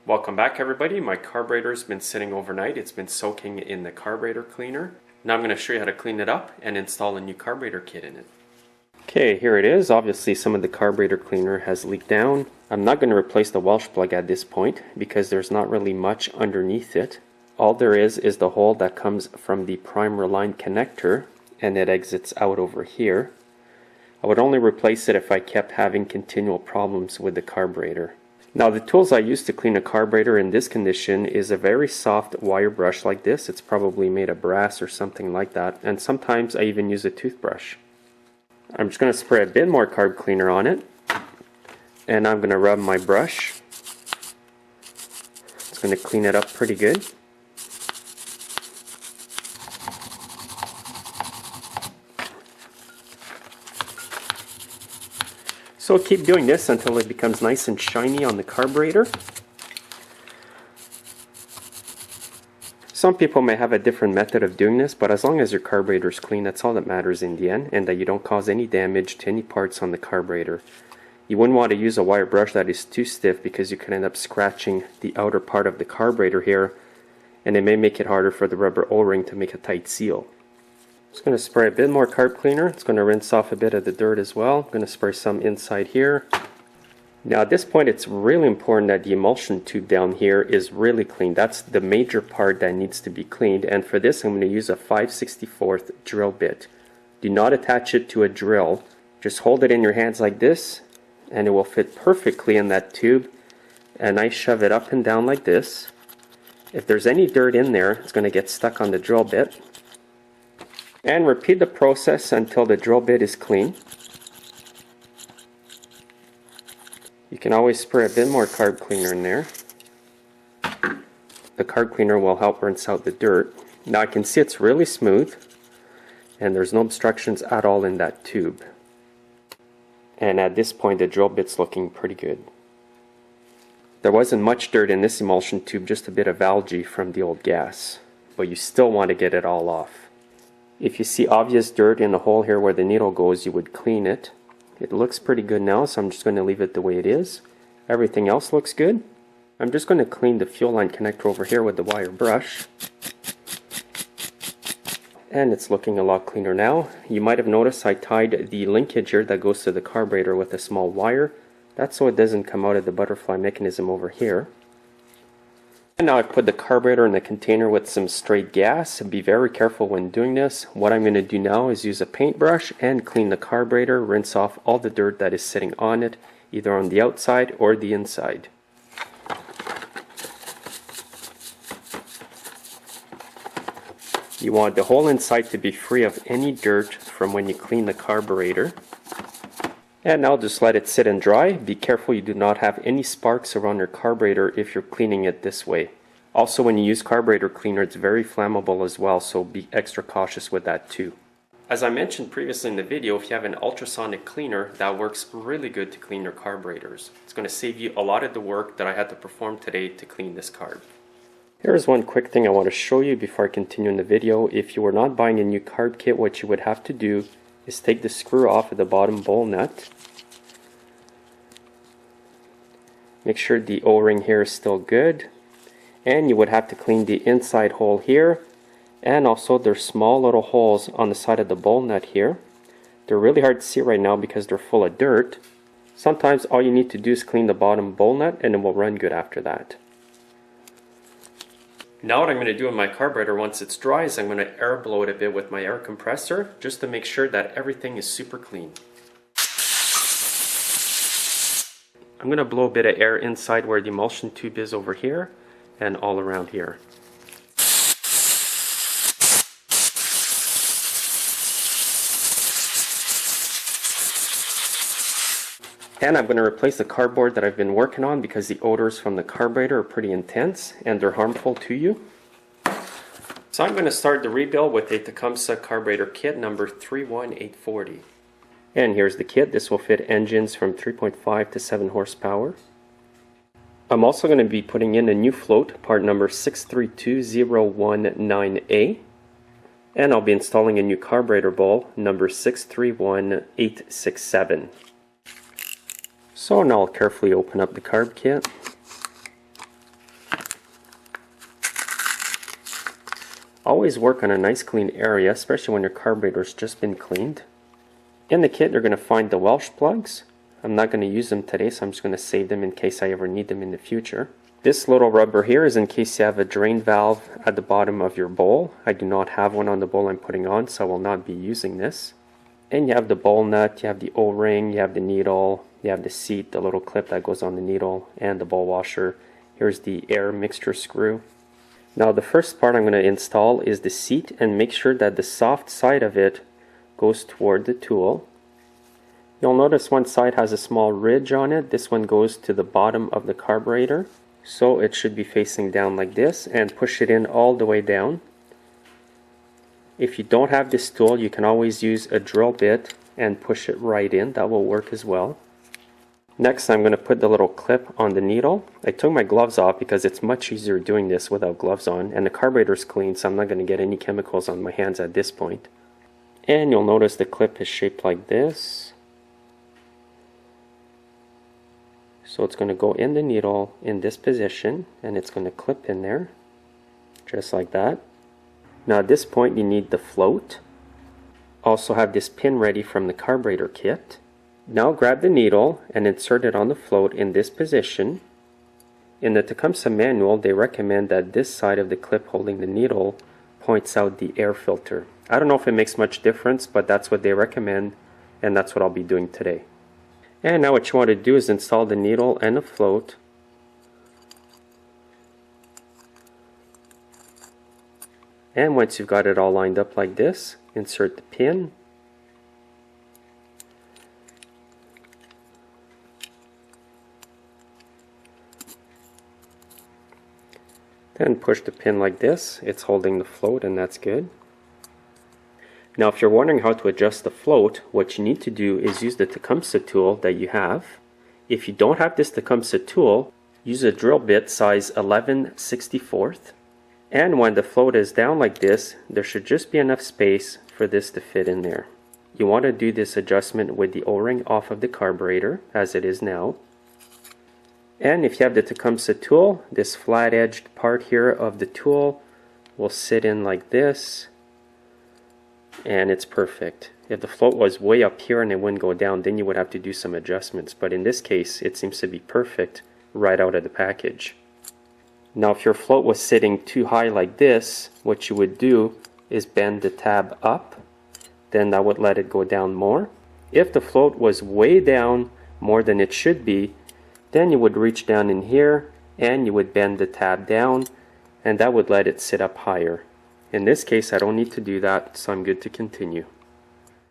Welcome back everybody. My carburetor's been sitting overnight. It's been soaking in the carburetor cleaner. Now I'm going to show you how to clean it up and install a new carburetor kit in it. Okay, here it is. Obviously some of the carburetor cleaner has leaked down. I'm not going to replace the Welsh plug at this point because there's not really much underneath it. All there is the hole that comes from the primer line connector and it exits out over here. I would only replace it if I kept having continual problems with the carburetor. Now the tools I use to clean a carburetor in this condition is a very soft wire brush like this. It's probably made of brass or something like that, and sometimes I even use a toothbrush. I'm just going to spray a bit more carb cleaner on it, and I'm going to rub my brush. It's going to clean it up pretty good. So keep doing this until it becomes nice and shiny on the carburetor. Some people may have a different method of doing this, but as long as your carburetor is clean, that's all that matters in the end, and that you don't cause any damage to any parts on the carburetor. You wouldn't want to use a wire brush that is too stiff because you could end up scratching the outer part of the carburetor here, and it may make it harder for the rubber O-ring to make a tight seal. Just going to spray a bit more carb cleaner. It's going to rinse off a bit of the dirt as well. I'm going to spray some inside here. Now at this point it's really important that the emulsion tube down here is really clean. That's the major part that needs to be cleaned, and for this I'm going to use a 5/64 drill bit. Do not attach it to a drill. Just hold it in your hands like this and it will fit perfectly in that tube, and I shove it up and down like this. If there's any dirt in there, it's going to get stuck on the drill bit. And repeat the process until the drill bit is clean. You can always spray a bit more carb cleaner in there. The carb cleaner will help rinse out the dirt. Now I can see it's really smooth and there's no obstructions at all in that tube. And at this point the drill bit's looking pretty good. There wasn't much dirt in this emulsion tube, just a bit of algae from the old gas, but you still want to get it all off. If you see obvious dirt in the hole here where the needle goes, you would clean it. It looks pretty good now, so I'm just going to leave it the way it is. Everything else looks good. I'm just going to clean the fuel line connector over here with the wire brush. And it's looking a lot cleaner now. You might have noticed I tied the linkage here that goes to the carburetor with a small wire. That's so it doesn't come out of the butterfly mechanism over here. And now I've put the carburetor in the container with some straight gas. Be very careful when doing this. What I'm going to do now is use a paintbrush and clean the carburetor, rinse off all the dirt that is sitting on it, either on the outside or the inside. You want the whole inside to be free of any dirt from when you clean the carburetor. And now just let it sit and dry. Be careful you do not have any sparks around your carburetor if you're cleaning it this way. Also, when you use carburetor cleaner, it's very flammable as well, so be extra cautious with that too. As I mentioned previously in the video, if you have an ultrasonic cleaner, that works really good to clean your carburetors. It's going to save you a lot of the work that I had to perform today to clean this carb. Here's one quick thing I want to show you before I continue in the video. If you were not buying a new carb kit, what you would have to do is take the screw off of the bottom bowl nut. Make sure the O-ring here is still good, and you would have to clean the inside hole here, and also there's small little holes on the side of the bowl nut here. They're really hard to see right now because they're full of dirt. Sometimes all you need to do is clean the bottom bowl nut and it will run good after that. Now what I'm going to do in my carburetor once it's dry is I'm going to air blow it a bit with my air compressor just to make sure that everything is super clean. I'm going to blow a bit of air inside where the emulsion tube is over here and all around here. And I'm going to replace the cardboard that I've been working on because the odors from the carburetor are pretty intense and they're harmful to you. So I'm going to start the rebuild with a Tecumseh carburetor kit number 31840. And here's the kit. This will fit engines from 3.5 to 7 horsepower. I'm also going to be putting in a new float, part number 632019A. And I'll be installing a new carburetor bowl, number 631867. So now I'll carefully open up the carb kit. Always work on a nice clean area, especially when your carburetor's just been cleaned. In the kit, you're going to find the Welsh plugs. I'm not going to use them today, so I'm just going to save them in case I ever need them in the future. This little rubber here is in case you have a drain valve at the bottom of your bowl. I do not have one on the bowl I'm putting on, so I will not be using this. And you have the bowl nut, you have the O-ring, you have the needle, you have the seat, the little clip that goes on the needle, and the bowl washer. Here's the air mixture screw. Now the first part I'm going to install is the seat, and make sure that the soft side of it goes toward the tool. You'll notice one side has a small ridge on it. This one goes to the bottom of the carburetor. So it should be facing down like this, and push it in all the way down. If you don't have this tool, you can always use a drill bit and push it right in. That will work as well. Next, I'm going to put the little clip on the needle. I took my gloves off because it's much easier doing this without gloves on, and the carburetor's clean, so I'm not going to get any chemicals on my hands at this point. And you'll notice the clip is shaped like this. So it's going to go in the needle in this position, and it's going to clip in there, just like that. Now at this point you need the float. Also have this pin ready from the carburetor kit. Now grab the needle and insert it on the float in this position. In the Tecumseh manual, they recommend that this side of the clip holding the needle points out the air filter. I don't know if it makes much difference, but that's what they recommend, and that's what I'll be doing today. And now what you want to do is install the needle and the float. And once you've got it all lined up like this, insert the pin. Then push the pin like this. It's holding the float, and that's good. Now if you're wondering how to adjust the float, what you need to do is use the Tecumseh tool that you have. If you don't have this Tecumseh tool, use a drill bit size 11/64. And when the float is down like this, there should just be enough space for this to fit in there. You want to do this adjustment with the O-ring off of the carburetor, as it is now. And if you have the Tecumseh tool, this flat-edged part here of the tool will sit in like this. And it's perfect. If the float was way up here and it wouldn't go down, then you would have to do some adjustments. But in this case, it seems to be perfect right out of the package. Now if your float was sitting too high like this, what you would do is bend the tab up. Then that would let it go down more. If the float was way down more than it should be, then you would reach down in here and you would bend the tab down, and that would let it sit up higher. In this case, I don't need to do that, so I'm good to continue.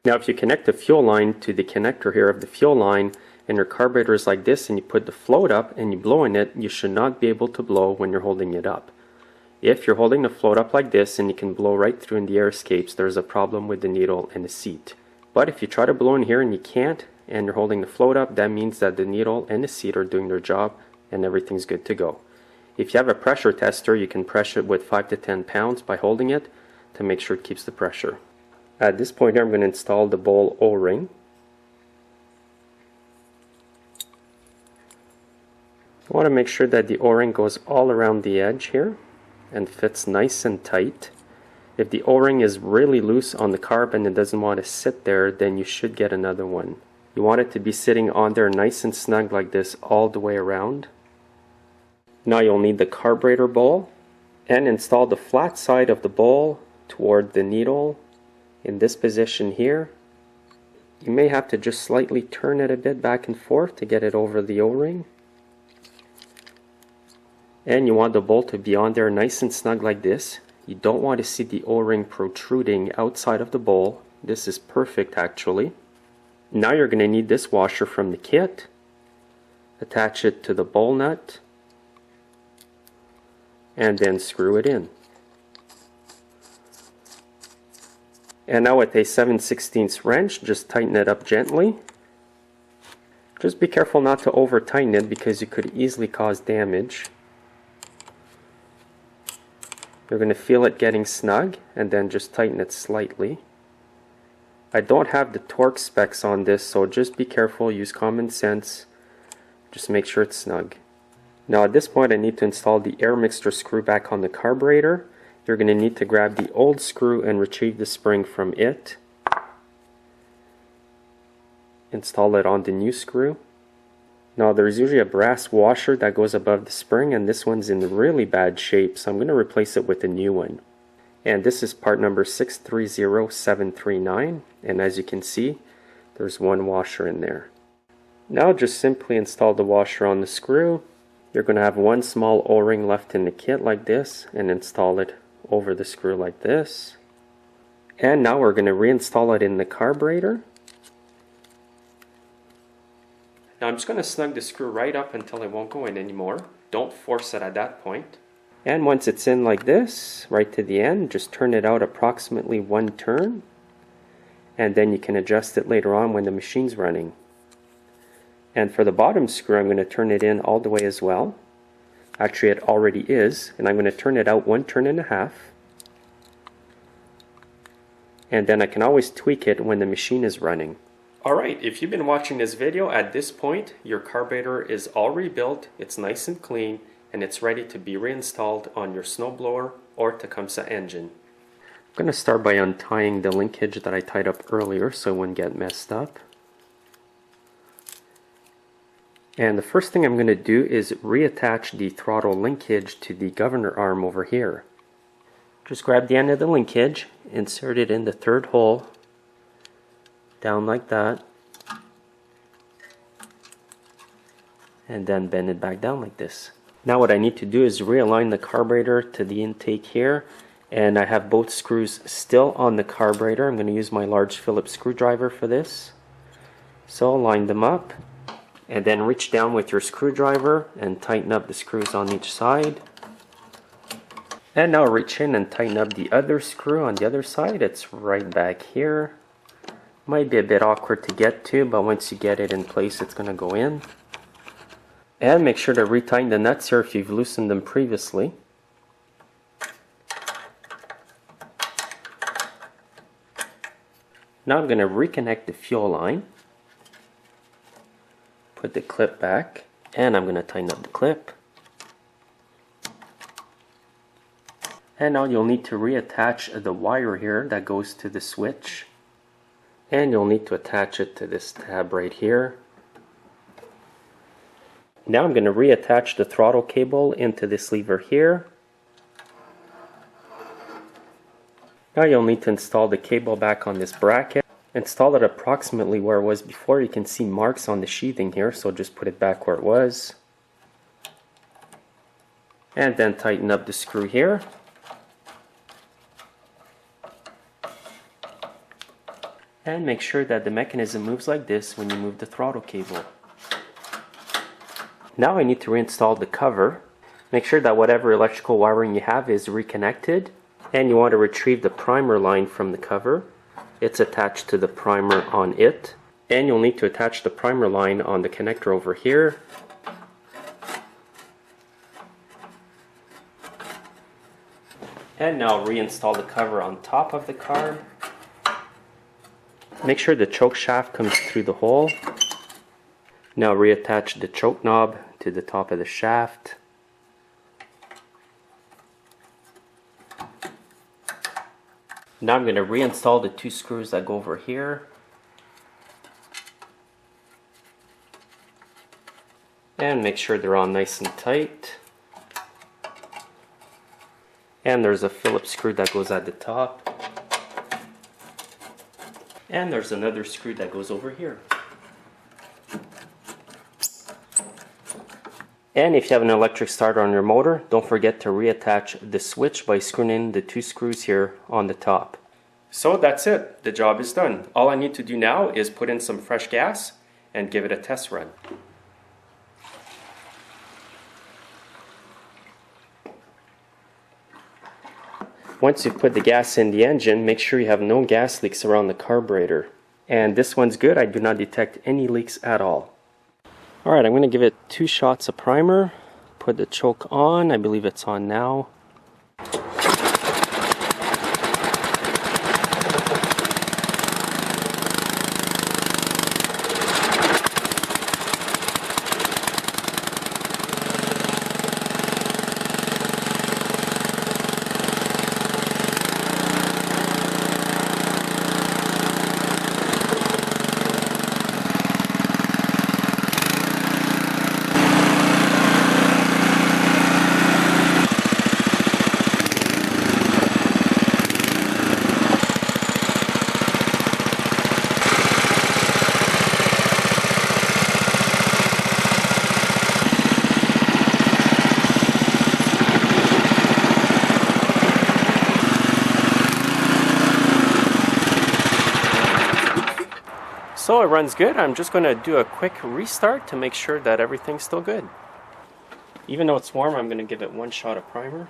Now if you connect the fuel line to the connector here of the fuel line, and your carburetor is like this, and you put the float up and you blow in it, you should not be able to blow when you're holding it up. If you're holding the float up like this and you can blow right through and the air escapes, there's a problem with the needle and the seat. But if you try to blow in here and you can't, and you're holding the float up, that means that the needle and the seat are doing their job and everything's good to go. If you have a pressure tester, you can press it with 5 to 10 pounds by holding it to make sure it keeps the pressure. At this point here, I'm going to install the bowl O-ring. I want to make sure that the O-ring goes all around the edge here and fits nice and tight. If the O-ring is really loose on the carb and it doesn't want to sit there, then you should get another one. You want it to be sitting on there nice and snug like this all the way around. Now you'll need the carburetor bowl, and install the flat side of the bowl toward the needle in this position here. You may have to just slightly turn it a bit back and forth to get it over the O-ring. And you want the bowl to be on there nice and snug like this. You don't want to see the O-ring protruding outside of the bowl. This is perfect actually. Now you're going to need this washer from the kit. Attach it to the bowl nut and then screw it in. And now with a 7/16 wrench, just tighten it up gently. Just be careful not to over tighten it because you could easily cause damage. You're going to feel it getting snug, and then just tighten it slightly. I don't have the torque specs on this, so just be careful, use common sense. Just make sure it's snug. Now at this point I need to install the air mixture screw back on the carburetor, you're going to need to grab the old screw and retrieve the spring from it. Install it on the new screw. Now there's usually a brass washer that goes above the spring, and this one's in really bad shape, so I'm going to replace it with a new one. And this is part number 630739, and as you can see, there's one washer in there. Now just simply install the washer on the screw. You're going to have one small O-ring left in the kit like this, and install it over the screw like this. And now we're going to reinstall it in the carburetor. Now I'm just going to snug the screw right up until it won't go in anymore. Don't force it at that point. And once it's in like this, right to the end, just turn it out approximately one turn. And then you can adjust it later on when the machine's running. And for the bottom screw, I'm going to turn it in all the way as well. Actually, it already is. And I'm going to turn it out one turn and a half. And then I can always tweak it when the machine is running. Alright, if you've been watching this video at this point, your carburetor is all rebuilt, it's nice and clean, and it's ready to be reinstalled on your snowblower or Tecumseh engine. I'm going to start by untying the linkage that I tied up earlier so it wouldn't get messed up. And the first thing I'm going to do is reattach the throttle linkage to the governor arm over here. Just grab the end of the linkage, insert it in the third hole, down like that, and then bend it back down like this. Now what I need to do is realign the carburetor to the intake here, and I have both screws still on the carburetor. I'm going to use my large Phillips screwdriver for this. So line them up, and then reach down with your screwdriver and tighten up the screws on each side. And now reach in and tighten up the other screw on the other side. It's right back here. Might be a bit awkward to get to, but once you get it in place, it's going to go in. And make sure to retighten the nuts here if you've loosened them previously. Now I'm going to reconnect the fuel line. Put the clip back, and I'm going to tighten up the clip. And now you'll need to reattach the wire here that goes to the switch. And you'll need to attach it to this tab right here. Now I'm going to reattach the throttle cable into this lever here. Now you'll need to install the cable back on this bracket. Install it approximately where it was before. You can see marks on the sheathing here, so just put it back where it was. And then tighten up the screw here. And make sure that the mechanism moves like this when you move the throttle cable. Now I need to reinstall the cover. Make sure that whatever electrical wiring you have is reconnected. And you want to retrieve the primer line from the cover. It's attached to the primer on it. And you'll need to attach the primer line on the connector over here. And now reinstall the cover on top of the carb. Make sure the choke shaft comes through the hole. Now reattach the choke knob to the top of the shaft. Now I'm going to reinstall the two screws that go over here. And make sure they're all nice and tight. And there's a Phillips screw that goes at the top. And there's another screw that goes over here. And if you have an electric starter on your motor, don't forget to reattach the switch by screwing in the two screws here on the top. So that's it. The job is done. All I need to do now is put in some fresh gas and give it a test run. Once you've put the gas in the engine, make sure you have no gas leaks around the carburetor. And this one's good. I do not detect any leaks at all. Alright, I'm going to give it 2 shots of primer. Put the choke on. I believe it's on now. So it runs good. I'm just going to do a quick restart to make sure that everything's still good. Even though it's warm, I'm going to give it one shot of primer.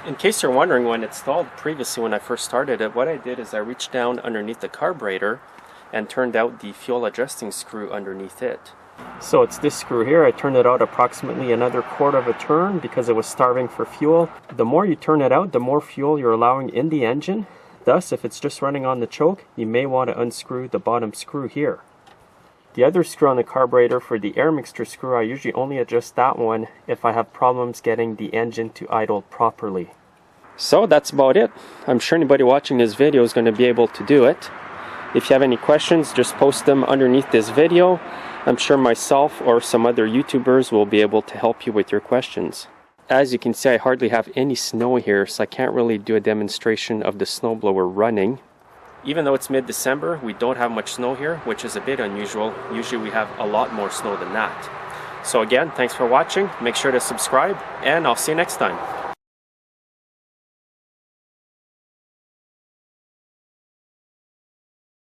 In case you're wondering, when it stalled previously when I first started it, what I did is I reached down underneath the carburetor and turned out the fuel adjusting screw underneath it. So it's this screw here. I turned it out approximately another quarter of a turn because it was starving for fuel. The more you turn it out, the more fuel you're allowing in the engine. Thus, if it's just running on the choke, you may want to unscrew the bottom screw here. The other screw on the carburetor, for the air mixture screw, I usually only adjust that one if I have problems getting the engine to idle properly. So that's about it. I'm sure anybody watching this video is going to be able to do it. If you have any questions, just post them underneath this video. I'm sure myself or some other YouTubers will be able to help you with your questions. As you can see, I hardly have any snow here, so I can't really do a demonstration of the snowblower running. Even though it's mid-December, we don't have much snow here, which is a bit unusual. Usually we have a lot more snow than that. So again, thanks for watching. Make sure to subscribe, and I'll see you next time.